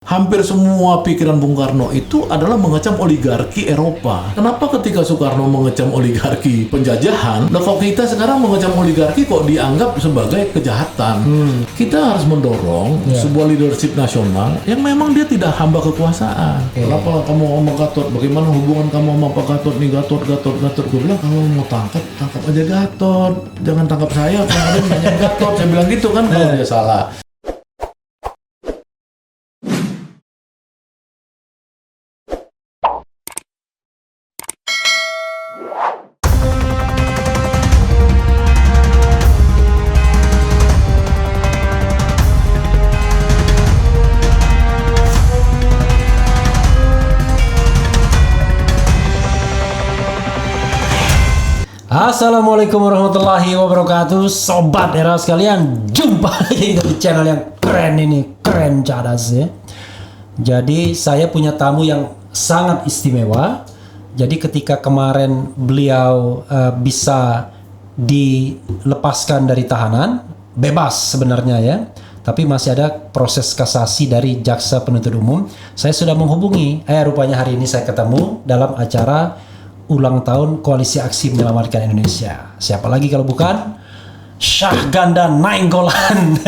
Hampir semua pikiran Bung Karno itu adalah mengecam oligarki Eropa. Kenapa ketika Soekarno mengecam oligarki penjajahan, nah kok kita sekarang mengecam oligarki kok dianggap sebagai kejahatan? Kita harus mendorong sebuah leadership nasional yang memang dia tidak hamba kekuasaan. Kenapa kamu sama Gatot? Bagaimana hubungan kamu sama Pak Gatot nih? Gatot. Gue bilang kalau mau tangkap aja Gatot. Jangan tangkap saya, kemarin banyak Gatot. Saya bilang gitu kan kalau dia salah. Assalamualaikum warahmatullahi wabarakatuh, sobat era sekalian. Jumpa lagi di channel yang keren ini, keren cadas ya. Jadi saya punya tamu yang sangat istimewa. Jadi ketika kemarin beliau bisa dilepaskan dari tahanan, bebas sebenarnya ya, tapi masih ada proses kasasi dari jaksa penuntut umum. Saya sudah menghubungi, rupanya hari ini saya ketemu dalam acara ulang tahun Koalisi Aksi Menyelamatkan Indonesia. Siapa lagi kalau bukan Syahganda Nainggolan.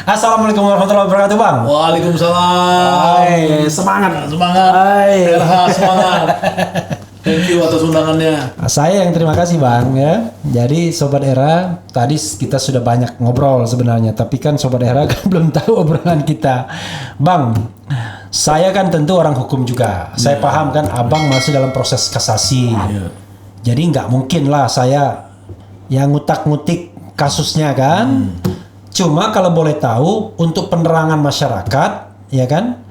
Assalamualaikum warahmatullahi wabarakatuh, Bang. Waalaikumsalam. Hai, semangat. Hai. RH semangat. Thank you atas undangannya. Saya yang terima kasih, Bang ya. Jadi Sobat Era, tadi kita sudah banyak ngobrol sebenarnya, tapi kan Sobat Era kan belum tahu obrolan kita. Bang, saya kan tentu orang hukum juga. Saya paham kan Abang masih dalam proses kasasi. Jadi nggak mungkin lah saya yang ngutak-ngutik kasusnya kan. Cuma kalau boleh tahu untuk penerangan masyarakat, ya kan?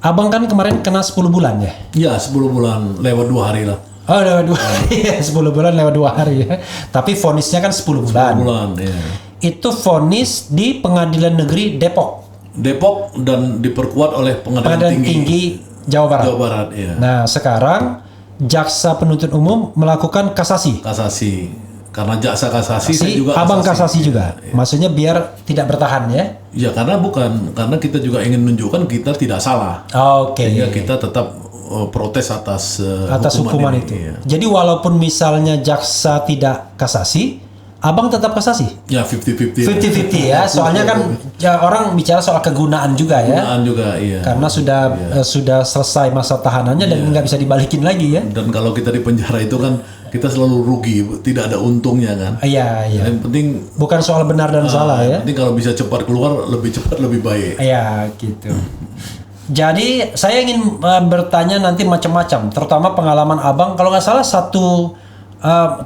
Abang kan kemarin kena 10 bulan ya? Ya, 10 bulan lewat 2 hari lah. Oh, lewat 2 hari. 10 bulan lewat 2 hari ya. Tapi vonisnya kan 10 bulan. 10 bulan, ya. Itu vonis di Pengadilan Negeri Depok dan diperkuat oleh Pengadilan Tinggi Jawa Barat. Jawa Barat, ya. Nah, sekarang jaksa penuntut umum melakukan kasasi. Karena jaksa kasasi saya juga Abang kasasi juga. Ya. Maksudnya biar tidak bertahan ya. Ya karena kita juga ingin menunjukkan kita tidak salah. Oke. Sehingga kita tetap protes atas hukuman ini. itu. Ya. Jadi walaupun misalnya jaksa tidak kasasi, Abang tetap kasasi? Ya 50-50. 50-50 ya. Soalnya kan ya, orang bicara soal kegunaan juga ya. Kegunaan juga, iya. Karena sudah selesai masa tahanannya dan nggak bisa dibalikin lagi ya. Dan kalau kita di penjara itu kan kita selalu rugi, tidak ada untungnya kan. Iya. Yang penting bukan soal benar dan salah ya. Yang penting kalau bisa cepat keluar, lebih cepat lebih baik. Iya gitu. Jadi saya ingin bertanya nanti macam-macam, terutama pengalaman Abang. Kalau nggak salah satu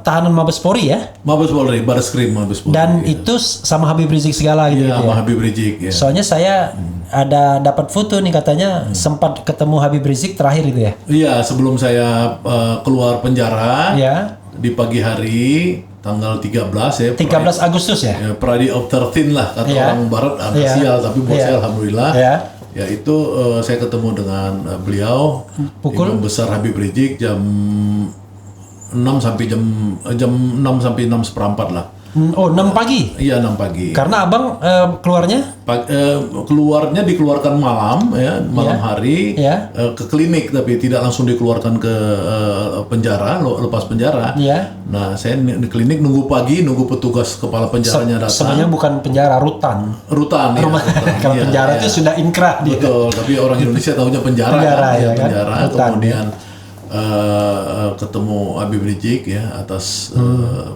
tahanan Mabes Polri ya? Mabes Polri, Barreskrim Mabes Polri. Dan itu sama Habib Rizik segala gitu. Iya, sama Habib Rizik. Ya. Soalnya saya ada dapat foto nih katanya sempat ketemu Habib Rizik terakhir itu ya? Iya, sebelum saya keluar penjara di pagi hari tanggal 13 ya. 13 Agustus ya? Friday of 13 lah kata orang Barat, agak sial, tapi buat saya alhamdulillah. Ya itu saya ketemu dengan beliau Imam Besar Habib Rizik jam 6 sampai jam 6 sampai 6:15 lah. Oh, 6 pagi? Iya, 6 pagi. Karena Abang keluarnya? Keluarnya dikeluarkan malam hari ke klinik, tapi tidak langsung dikeluarkan ke penjara, lepas penjara. Nah, saya di klinik nunggu pagi, nunggu petugas kepala penjaranya datang. Sebenarnya bukan penjara, rutan. Kalau penjara itu sudah inkrah dia. Betul, tapi orang Indonesia tahunya penjara. Penjara. Kemudian ketemu Habib Rizik ya atas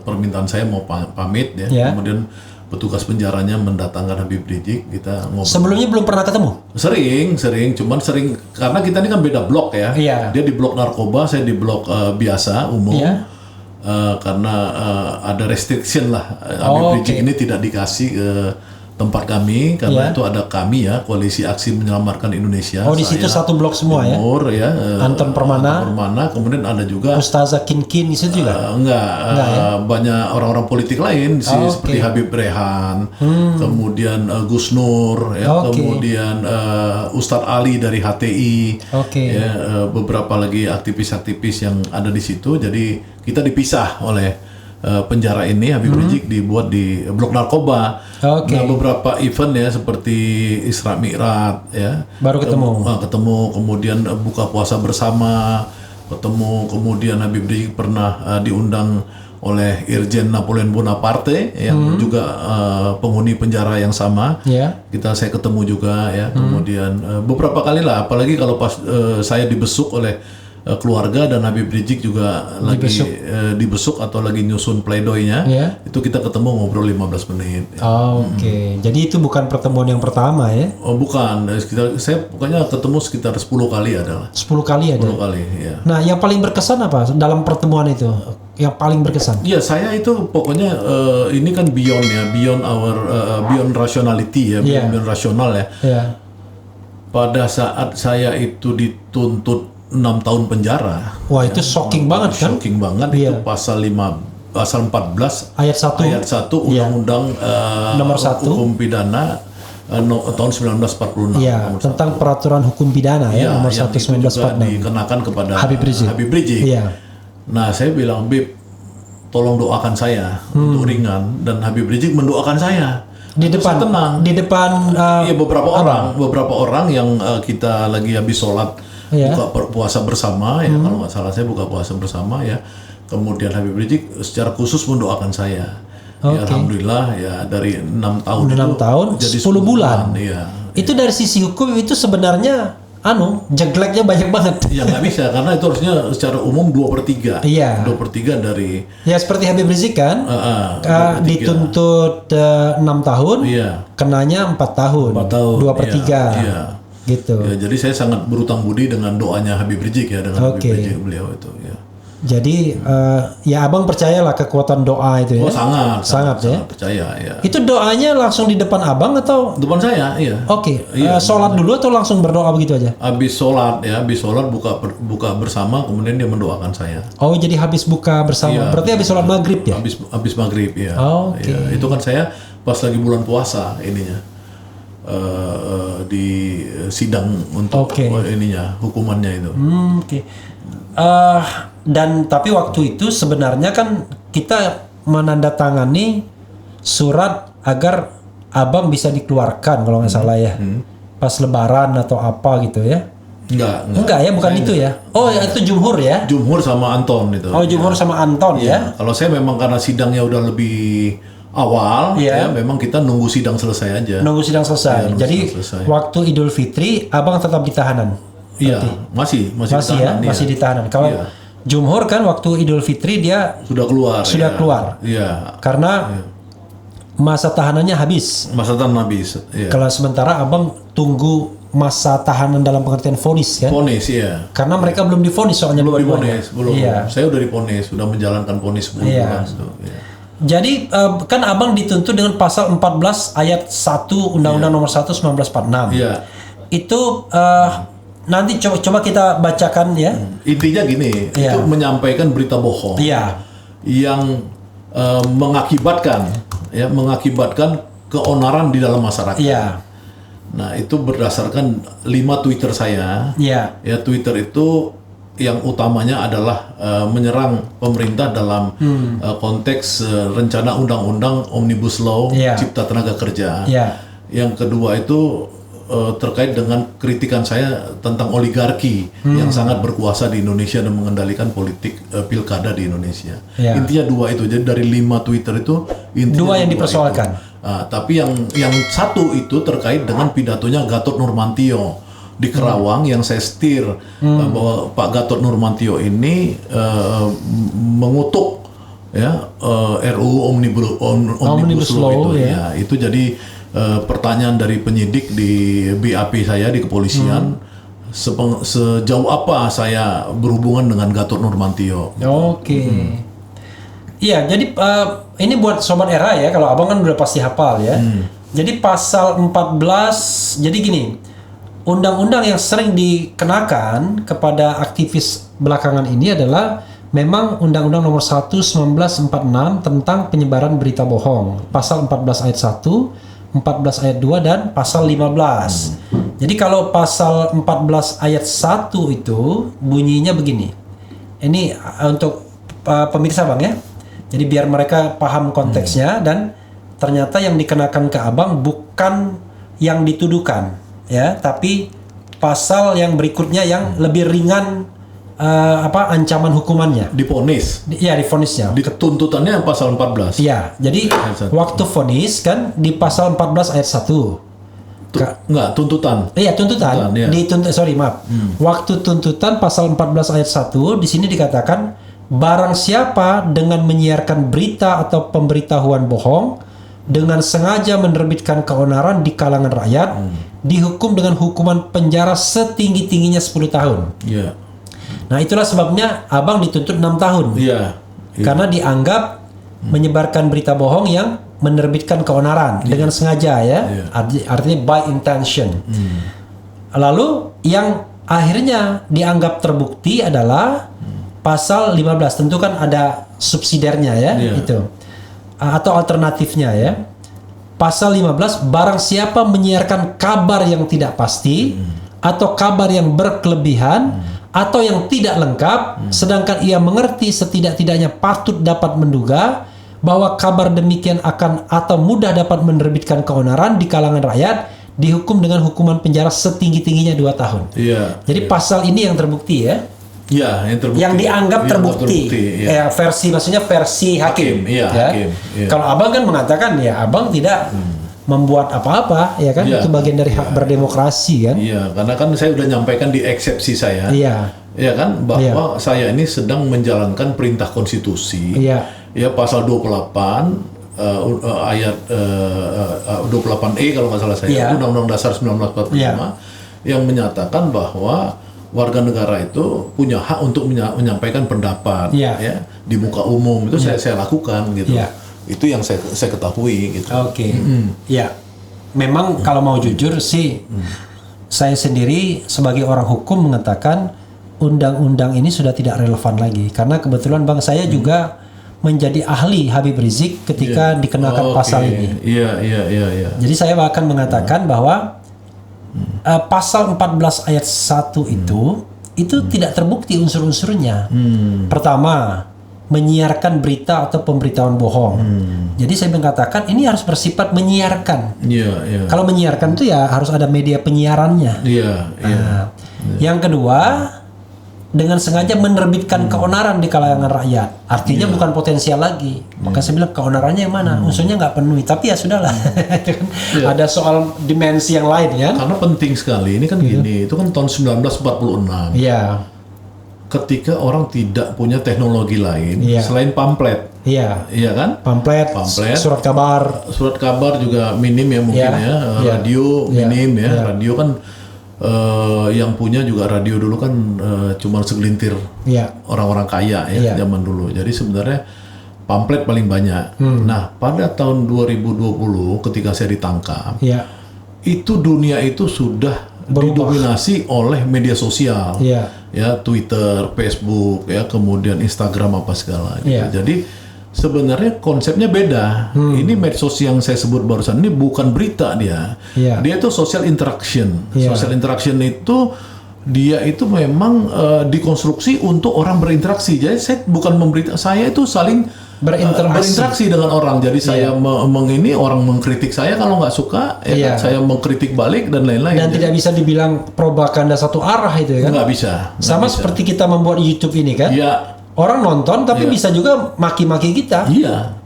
permintaan saya mau pamit ya. Kemudian petugas penjaranya mendatangkan Habib Rizik, kita ngobrol. Sebelumnya belum pernah ketemu? Cuman sering karena kita ini kan beda blok ya. Dia di blok narkoba, saya di blok biasa umum. Karena ada restriction lah. Habib Rizik ini tidak dikasih ke tempat kami karena itu ada kami ya, Koalisi Aksi Menyelamatkan Indonesia. Oh, di situ satu blok semua Timur, ya. Anton Permana, kemudian ada juga Ustazah Kinkin di situ juga. Banyak orang-orang politik lain seperti Habib Rehan, kemudian Gus Nur ya, kemudian Ustadz Ali dari HTI. Beberapa lagi aktivis-aktivis yang ada di situ. Jadi kita dipisah oleh penjara ini Habib Rizik dibuat di blok narkoba. Oke. Nah, beberapa event ya seperti Isra Mi'raj ya. Baru ketemu. Ketemu, kemudian buka puasa bersama, ketemu, kemudian Habib Rizik pernah diundang oleh Irjen Napoleon Bonaparte yang juga penghuni penjara yang sama. Ya. Saya ketemu juga ya. Kemudian beberapa kali lah, apalagi kalau pas saya dibesuk oleh keluarga dan Habib Rizik juga lagi dibesuk atau lagi nyusun pledoinya, itu kita ketemu ngobrol 15 menit. Oke. Jadi itu bukan pertemuan yang pertama ya? Oh bukan, saya pokoknya ketemu sekitar 10 kali adalah. 10 kali ada? 10 kali, ya. Nah yang paling berkesan apa dalam pertemuan itu? Yang paling berkesan? Iya, saya itu pokoknya ini kan beyond ya, beyond rationality ya, beyond rasional ya. Pada saat saya itu dituntut 6 tahun penjara. Wah itu shocking banget kan? Shocking banget itu pasal 14 ayat 1 Undang-Undang nomor 1 Hukum Pidana tahun 1946. Iya, tentang peraturan hukum pidana ya, nomor 1 1946 dikenakan kepada Habib Rizik. Iya. Nah, saya bilang, Bib, tolong doakan saya untuk ringan, dan Habib Rizik mendoakan saya. Di depan tenang. Di depan iya, beberapa orang yang kita lagi habis sholat buka puasa bersama ya, kalau nggak salah saya buka puasa bersama ya. Kemudian Habib Rizik secara khusus mendoakan saya. Ya, alhamdulillah ya, dari 6 tahun 6 tahun jadi 10 bulan. Iya. Itu dari sisi hukum itu sebenarnya jegleknya banyak banget. Ya nggak bisa, karena itu harusnya secara umum 2/3. Iya. 2/3 dari. Ya seperti Habib Rizik kan, dituntut 6 tahun, kenanya 4 tahun. 2/3. Iya. Gitu. Ya, jadi saya sangat berutang budi dengan doanya Habib Rizik ya, dengan Habib Rizik beliau itu. Ya. Jadi ya abang percayalah kekuatan doa itu ya. Oh sangat ya. Percaya ya. Itu doanya langsung di depan abang atau? Depan saya, iya. Oke. Sholat dulu atau langsung berdoa begitu aja? Habis sholat buka bersama, kemudian dia mendoakan saya. Oh jadi habis buka bersama, berarti habis sholat maghrib ya? Habis maghrib ya. Oke. Ya, itu kan saya pas lagi bulan puasa ininya. Di sidang untuk ininya, hukumannya itu. Oke. Dan tapi waktu itu sebenarnya kan kita menandatangani surat agar abang bisa dikeluarkan kalau nggak salah ya, pas lebaran atau apa gitu ya. Enggak ya, bukan itu ya. Oh ya, itu Jumhur ya. Jumhur sama Anton itu. Oh Jumhur sama Anton ya. Kalau saya memang karena sidangnya udah lebih awal ya, memang kita nunggu sidang selesai aja. Nunggu sidang selesai. Jadi waktu Idul Fitri abang tetap di tahanan. Iya, masih ditahanan, masih ditahanan. Kalau Jumhur kan waktu Idul Fitri dia sudah keluar. Iya. Karena masa tahanannya habis. Masa tahanan habis. Iya. Kalau sementara abang tunggu masa tahanan dalam pengertian vonis kan? Vonis ya. Karena mereka belum divonis soalnya. Belum divonis, belum. Iya. Saya udah divonis, sudah menjalankan vonis 10 bulan itu. Iya. Jadi kan abang dituntut dengan pasal 14 ayat 1 Undang-Undang nomor 1 1946. Iya. Itu nanti coba kita bacakan ya. Intinya gini, itu menyampaikan berita bohong. Iya. Yang mengakibatkan keonaran di dalam masyarakat. Iya. Nah, itu berdasarkan 5 Twitter saya. Iya. Ya, Twitter itu yang utamanya adalah menyerang pemerintah dalam konteks rencana undang-undang Omnibus Law Cipta Tenaga Kerja. Iya. Yang kedua itu terkait dengan kritikan saya tentang oligarki yang sangat berkuasa di Indonesia dan mengendalikan politik pilkada di Indonesia. Intinya 2 itu. Jadi dari 5 Twitter itu intinya 2 yang dipersoalkan. Tapi yang satu itu terkait dengan pidatonya Gatot Nurmantio di Kerawang yang saya setir bahwa Pak Gatot Nurmantio ini mengutuk RUU Omnibus Law itu. Ya, itu jadi pertanyaan dari penyidik di BAP saya di kepolisian, sejauh apa saya berhubungan dengan Gatot Nurmantio. Oke. Iya, jadi ini buat Sobat Era ya, kalau abang kan udah pasti hafal ya. Jadi pasal 14, jadi gini, undang-undang yang sering dikenakan kepada aktivis belakangan ini adalah memang Undang-Undang nomor 1 1946 tentang penyebaran berita bohong. Pasal 14 ayat 1, 14 ayat 2 dan pasal 15. Jadi kalau pasal 14 ayat 1 itu bunyinya begini. Ini untuk pemirsa Bang ya. Jadi biar mereka paham konteksnya dan ternyata yang dikenakan ke abang bukan yang dituduhkan, ya, tapi pasal yang berikutnya yang lebih ringan ancaman hukumannya. Divonis. Ya, divonisnya. Tuntutannya pasal 14. Iya, jadi waktu vonis kan di pasal 14 ayat 1. Enggak, tuntutan. Iya, tuntutan. Ya. Waktu tuntutan pasal 14 ayat 1 di sini dikatakan barang siapa dengan menyiarkan berita atau pemberitahuan bohong dengan sengaja menerbitkan keonaran di kalangan rakyat dihukum dengan hukuman penjara setinggi-tingginya 10 tahun. Iya. Nah, itulah sebabnya abang dituntut 6 tahun. Iya. Karena dianggap menyebarkan berita bohong yang menerbitkan keonaran dengan sengaja, ya. Artinya by intention. Lalu yang akhirnya dianggap terbukti adalah pasal 15. Tentu kan ada subsidiarnya, ya, itu. Atau alternatifnya, ya. Pasal 15, barang siapa menyiarkan kabar yang tidak pasti atau kabar yang berkelebihan atau yang tidak lengkap, sedangkan ia mengerti setidak-tidaknya patut dapat menduga bahwa kabar demikian akan atau mudah dapat menerbitkan keonaran di kalangan rakyat, dihukum dengan hukuman penjara setinggi-tingginya 2 tahun. Iya. Jadi pasal ini yang terbukti, ya. Iya, yang terbukti. Yang dianggap terbukti. Ya. Maksudnya versi hakim. Iya, ya. hakim. Iya. Kalau abang kan mengatakan ya abang tidak membuat apa-apa, ya kan, itu bagian dari hak berdemokrasi, kan. Iya, karena kan saya udah nyampaikan di eksepsi saya. Iya. Ya kan, bahwa saya ini sedang menjalankan perintah konstitusi. Iya. Ya, pasal 28 ayat 28E kalau nggak salah saya, Undang-Undang Dasar 1945 yang menyatakan bahwa warga negara itu punya hak untuk menyampaikan pendapat, ya, di muka umum. Itu saya lakukan gitu. Itu yang saya ketahui gitu. Oke. Ya, memang kalau mau jujur sih, saya sendiri sebagai orang hukum mengatakan undang-undang ini sudah tidak relevan lagi, karena kebetulan bang saya juga menjadi ahli Habib Rizik ketika dikenakan pasal ini. Iya. Jadi saya akan mengatakan bahwa pasal 14 ayat 1 itu tidak terbukti unsur-unsurnya. Pertama, menyiarkan berita atau pemberitahuan bohong. Jadi saya mengatakan ini harus bersifat menyiarkan. Kalau menyiarkan itu ya harus ada media penyiarannya. Yang kedua, dengan sengaja menerbitkan keonaran di kalangan rakyat. Artinya bukan potensial lagi. Maka saya bilang keonarannya yang mana? Unsurnya nggak penuhi. Tapi ya sudahlah. Ada soal dimensi yang lain, kan? Karena penting sekali. Ini kan gini, itu kan tahun 1946. Iya. Ketika orang tidak punya teknologi lain selain pamflet. Iya kan? Pamflet, surat kabar juga minim ya mungkin radio minim ya. Radio kan yang punya juga radio dulu kan cuma segelintir orang-orang kaya ya zaman dulu. Jadi sebenarnya pamflet paling banyak. Nah, pada tahun 2020 ketika saya ditangkap, itu dunia itu sudah didominasi oleh media sosial, ya Twitter, Facebook, ya kemudian Instagram apa segala. Gitu. Jadi sebenarnya konsepnya beda. Ini medsos yang saya sebut barusan ini bukan berita dia. Dia itu social interaction. Social interaction itu dia itu memang dikonstruksi untuk orang berinteraksi. Jadi saya bukan memberita, saya itu saling berinteraksi dengan orang. Jadi saya orang mengkritik saya kalau nggak suka, kan, saya mengkritik balik dan lain-lain. Dan tidak bisa dibilang propaganda satu arah itu, kan? Nggak bisa. Sama seperti kita membuat YouTube ini, kan? Orang nonton tapi bisa juga maki-maki kita.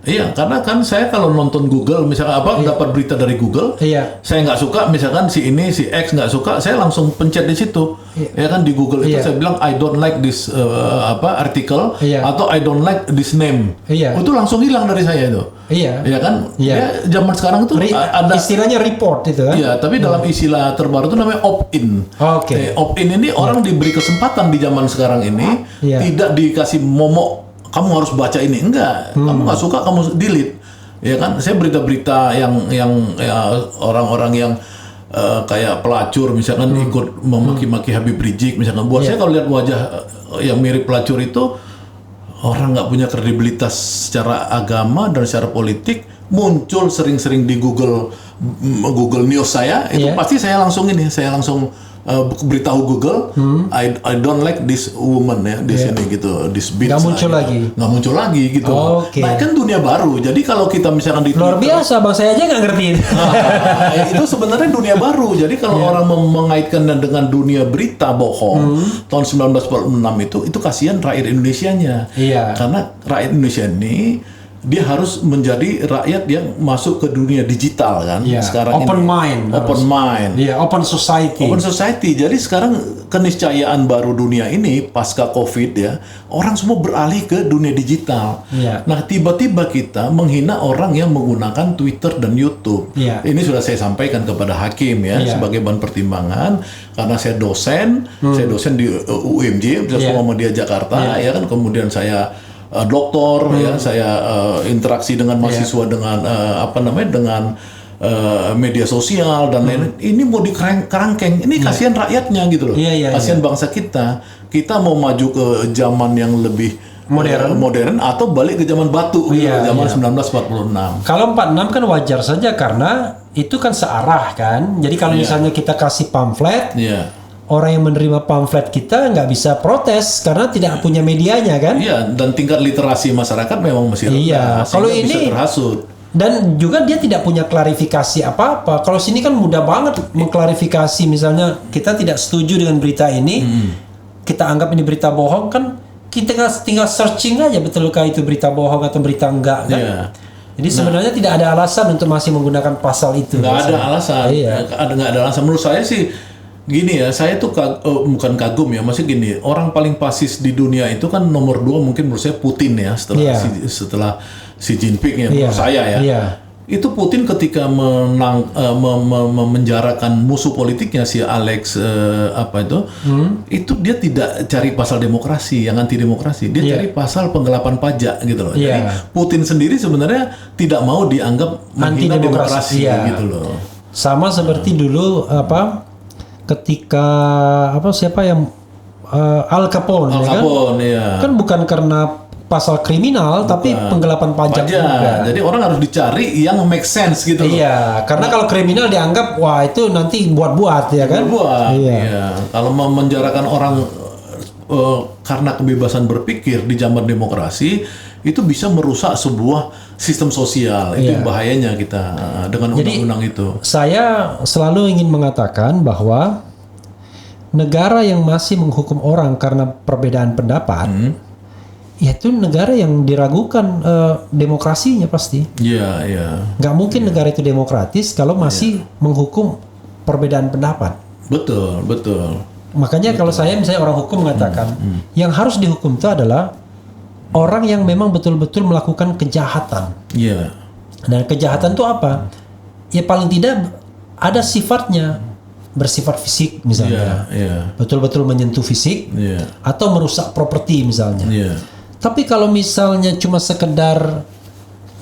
Iya, karena kan saya kalau nonton Google misalnya dapat berita dari Google, saya nggak suka misalkan si X nggak suka, saya langsung pencet di situ. Ya kan di Google itu saya bilang I don't like this artikel atau I don't like this name. Itu langsung hilang dari saya itu. Iya kan? Ya, zaman sekarang itu ada istilahnya report itu, kan? Iya, tapi dalam istilah terbaru itu namanya opt-in. Opt-in ini orang diberi kesempatan di zaman sekarang ini, tidak dikasih momok kamu harus baca ini, enggak. Kamu nggak suka kamu delete. Ya kan? Saya berita-berita yang orang-orang yang kayak pelacur misalkan ikut memaki-maki Habib Rizik misalkan. Buat saya kalau lihat wajah yang mirip pelacur itu, orang nggak punya kredibilitas secara agama dan secara politik, muncul sering-sering di Google News saya itu pasti saya langsung beritahu Google, I don't like this woman ya di sini gitu, this bitch. Nggak muncul lagi. Nggak muncul lagi gitu. Oke. Nah kan dunia baru. Jadi kalau kita misalkan di Luar Twitter, biasa, bang, saya aja nggak ngerti. itu sebenarnya dunia baru. Jadi kalau orang mengaitkan dengan dunia berita bohong tahun 1946 itu kasihan rakyat Indonesianya. Iya. Karena rakyat Indonesia ini dia harus menjadi rakyat yang masuk ke dunia digital kan. Iya. Sekarang Open ini. mind Open harus. mind. Iya, open society. Open society. Jadi sekarang keniscayaan baru dunia ini pasca Covid ya, orang semua beralih ke dunia digital. Iya. Nah, tiba-tiba kita menghina orang yang menggunakan Twitter dan YouTube. Iya. Ini sudah saya sampaikan kepada hakim ya Iya. sebagai bahan pertimbangan karena saya dosen di UMJ, Universitas Muhammadiyah Jakarta ya kan, kemudian saya doktor ya, saya interaksi dengan mahasiswa dengan dengan media sosial dan lain-lain. Ini mau dikerangkeng, ini kasihan rakyatnya gitu loh. Kasihan bangsa kita. Kita mau maju ke zaman yang lebih modern atau balik ke zaman batu gitu, zaman 1946. Kalau 46 kan wajar saja karena itu kan searah kan. Jadi kalau misalnya kita kasih pamflet, orang yang menerima pamflet kita nggak bisa protes karena tidak punya medianya kan? Iya, dan tingkat literasi masyarakat memang masih rendah. Iya, kalau bisa ini terhasut. Dan juga dia tidak punya klarifikasi apa-apa. Kalau sini kan mudah banget mengklarifikasi. Misalnya kita tidak setuju dengan berita ini, kita anggap ini berita bohong kan, kita tinggal searching aja betulkah itu berita bohong atau berita enggak kan? Iya. Jadi sebenarnya tidak ada alasan untuk masih menggunakan pasal itu. Nggak ada alasan. Iya. Nggak ada alasan. Menurut saya sih gini ya, saya tuh bukan kagum ya, maksudnya gini, orang paling fasis di dunia itu kan nomor 2 mungkin menurut saya Putin ya, setelah Xi Jinping ya, menurut saya ya. Itu Putin ketika memenjarakan musuh politiknya si Alex itu dia tidak cari pasal demokrasi yang anti demokrasi, dia cari pasal penggelapan pajak gitu loh. Jadi Putin sendiri sebenarnya tidak mau dianggap menghina demokrasi gitu loh. Sama seperti dulu ketika siapa yang Al Capone, kan bukan karena pasal kriminal tapi penggelapan pajak juga. Jadi orang harus dicari yang make sense gitu. Iya, karena kalau kriminal dianggap wah itu nanti buat-buat ya kan. Iya. Kalau memenjarakan orang karena kebebasan berpikir di zaman demokrasi itu bisa merusak sebuah sistem sosial. Itu bahayanya kita dengan undang-undang itu. Saya selalu ingin mengatakan bahwa negara yang masih menghukum orang karena perbedaan pendapat, itu negara yang diragukan demokrasinya pasti. Iya. Nggak mungkin negara itu demokratis kalau masih menghukum perbedaan pendapat. Betul. Makanya kalau saya misalnya orang hukum mengatakan yang harus dihukum itu adalah orang yang memang betul-betul melakukan kejahatan. Iya. Dan kejahatan itu apa? Ya paling tidak ada sifatnya, bersifat fisik misalnya, betul-betul menyentuh fisik, atau merusak properti misalnya. Tapi kalau misalnya cuma sekedar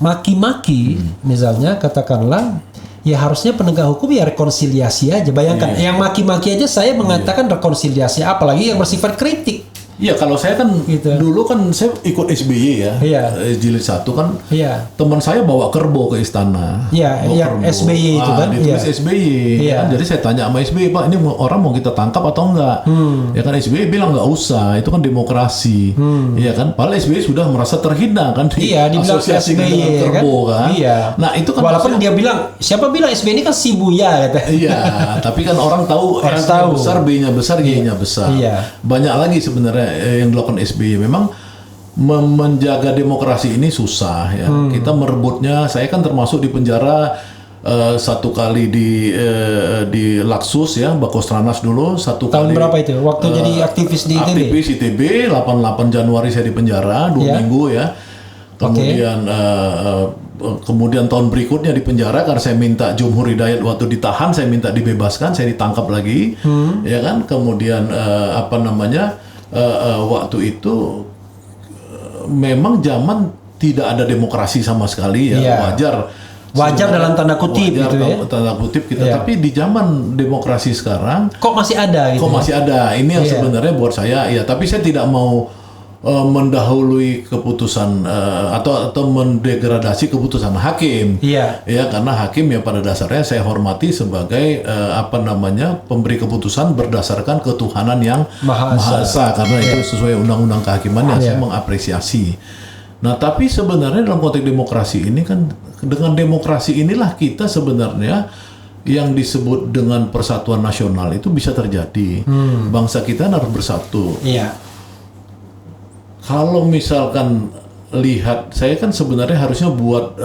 maki-maki, misalnya katakanlah, ya harusnya penegak hukum ya rekonsiliasi aja. Bayangkan, yang maki-maki aja saya mengatakan rekonsiliasi, apalagi yang bersifat kritik. Iya, kalau saya kan dulu kan saya ikut SBY ya, jilid 1 kan. Teman saya bawa kerbau ke istana. Yang SBY itu kan. Ditulis SBY. Kan? Jadi saya tanya sama SBY, Pak, ini orang mau kita tangkap atau enggak? Ya kan SBY bilang nggak usah, itu kan demokrasi. Iya kan, padahal SBY sudah merasa terhina kan di asosiasi dengan kerbau kan. Nah itu kan walaupun dia bilang, siapa bilang SBY ini kan si Buya kata. Iya, tapi kan orang tahu S-nya besar, B-nya besar, G-nya besar. Banyak lagi sebenarnya yang dilakukan SBY. Memang menjaga demokrasi ini susah ya. Kita merebutnya, saya kan termasuk di penjara 1 kali di Laksus ya, Bakostranas dulu 1 kali. Tahun berapa itu? Waktu jadi aktivis di ITB? Aktivis ITB, 88 Januari saya di penjara 2 minggu ya. Kemudian tahun berikutnya di penjara karena saya minta Jumhur Hidayat waktu ditahan, saya minta dibebaskan, saya ditangkap lagi. Ya kan? Kemudian waktu itu memang zaman tidak ada demokrasi sama sekali ya. Wajar dalam tanda kutip gitu ya. Tanda kutip kita, tapi di zaman demokrasi sekarang kok masih ada gitu. Ini yang sebenarnya buat saya ya, tapi saya tidak mau mendahului keputusan atau mendegradasi keputusan hakim. Iya. Ya, karena hakim ya pada dasarnya saya hormati sebagai pemberi keputusan berdasarkan ketuhanan yang Maha Esa, karena itu sesuai undang-undang kehakiman yang saya mengapresiasi. Nah, tapi sebenarnya dalam konteks demokrasi ini kan, dengan demokrasi inilah kita sebenarnya yang disebut dengan persatuan nasional itu bisa terjadi. Bangsa kita harus bersatu. Iya. Kalau misalkan lihat, saya kan sebenarnya harusnya buat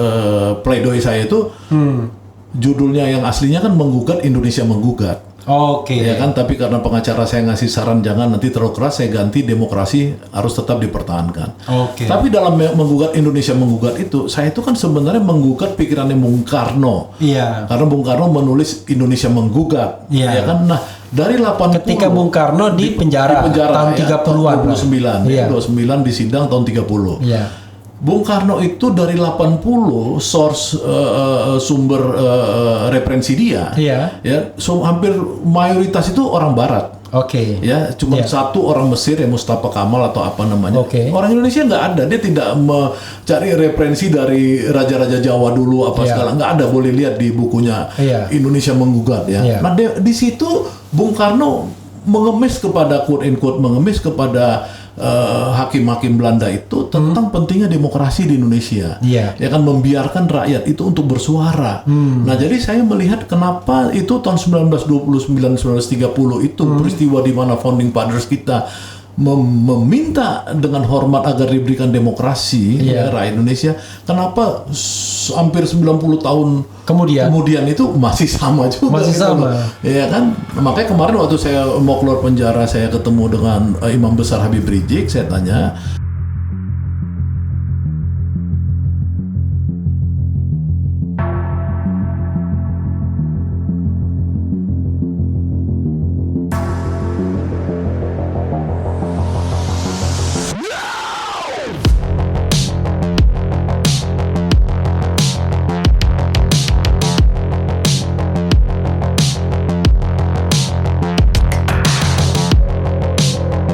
pledoi saya itu judulnya yang aslinya kan menggugat Indonesia menggugat. Oke. Ya kan, tapi karena pengacara saya ngasih saran jangan nanti terlalu keras, saya ganti demokrasi harus tetap dipertahankan. Oke. Tapi dalam menggugat Indonesia menggugat itu, saya itu kan sebenarnya menggugat pikirannya Bung Karno. Iya. Karena Bung Karno menulis Indonesia menggugat. Iya. Ya kan? Nah, dari 80 Ketika Bung Karno di penjara tahun 30-an. 29. Iya. 29 di sidang tahun 30. Iya. Bung Karno itu dari 80 source sumber referensi dia, Iya. ya, hampir mayoritas itu orang Barat, Oke. ya, cuma Iya. satu orang Mesir ya Mustafa Kamal atau apa namanya. Oke. Orang Indonesia nggak ada, dia tidak mencari referensi dari raja-raja Jawa dulu apa Iya. segala, nggak ada, boleh lihat di bukunya Iya. Indonesia menggugat ya. Iya. Nah di situ Bung Karno mengemis kepada quote and quote mengemis kepada hakim-hakim Belanda itu tentang pentingnya demokrasi di Indonesia. Iya. Ya kan, membiarkan rakyat itu untuk bersuara. Nah, jadi saya melihat kenapa itu tahun 1929 1930 itu peristiwa di mana founding fathers kita meminta dengan hormat agar diberikan demokrasi ya, rakyat Indonesia. Kenapa hampir 90 tahun kemudian itu masih sama juga? Masih gitu sama. loh. Ya kan, makanya kemarin waktu saya mau keluar penjara, saya ketemu dengan Imam Besar Habib Rizik, saya tanya,